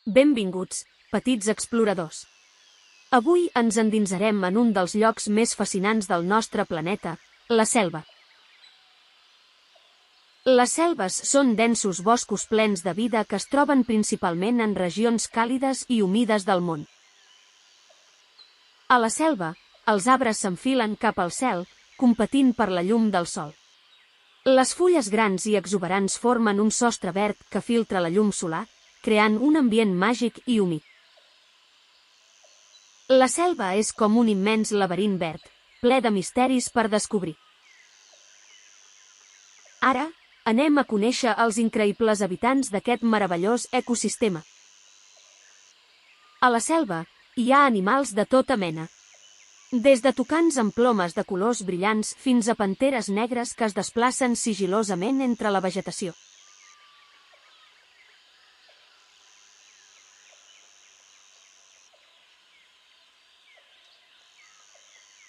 Benvinguts, petits exploradors. Avui ens endinsarem en un dels llocs més fascinants del nostre planeta, la selva. Les selves són densos boscos plens de vida que es troben principalment en regions càlides i humides del món. A la selva, els arbres s'enfilen cap al cel, competint per la llum del sol. Les fulles grans i exuberants formen un sostre verd que filtra la llum solar, creant un ambient màgic i humit. La selva és com un immens laberint verd, ple de misteris per descobrir. Ara, anem a conèixer els increïbles habitants d'aquest meravellós ecosistema. A la selva, hi ha animals de tota mena. Des de tucans amb plomes de colors brillants fins a panteres negres que es desplacen sigil·losament entre la vegetació.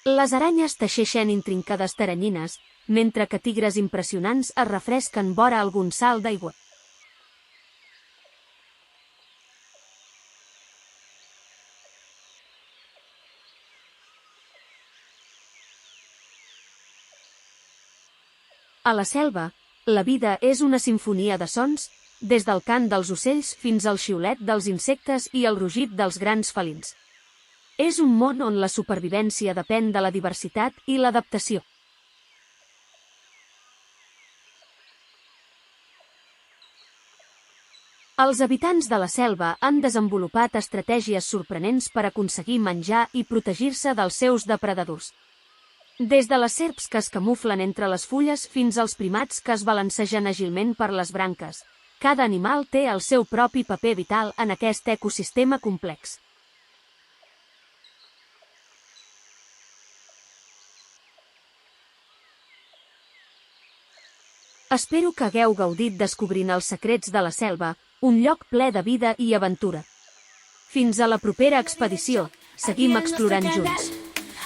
Les aranyes teixeixen intrincades teranyines, mentre que tigres impressionants es refresquen vora algun salt d'aigua. A la selva, la vida és una simfonia de sons, des del cant dels ocells fins al xiulet dels insectes i el rugit dels grans felins. És un món on la supervivència depèn de la diversitat i l'adaptació. Els habitants de la selva han desenvolupat estratègies sorprenents per aconseguir menjar i protegir-se dels seus depredadors. Des de les serps que es camuflen entre les fulles fins als primats que es balancegen àgilment per les branques, cada animal té el seu propi paper vital en aquest ecosistema complex. Espero que hagueu gaudit descobrint els secrets de la selva, un lloc ple de vida i aventura. Fins a la propera expedició, seguim explorant junts.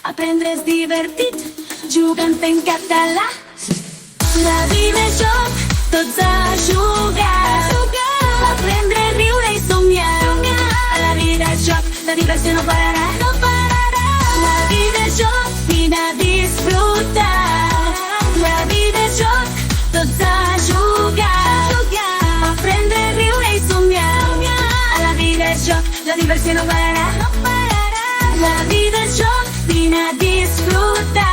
Aprendre és divertit, jugant en català. La vida és joc, tots a jugar. Aprendre, riure i somiar. La vida és joc, la diversió no pararà. La vida és joc, vine a disfrutar. La vida és joc, tots a jugar. Aprendre, riure i somiar. La vida és joc, la diversió no pararà. La vida és joc, vine a disfrutar.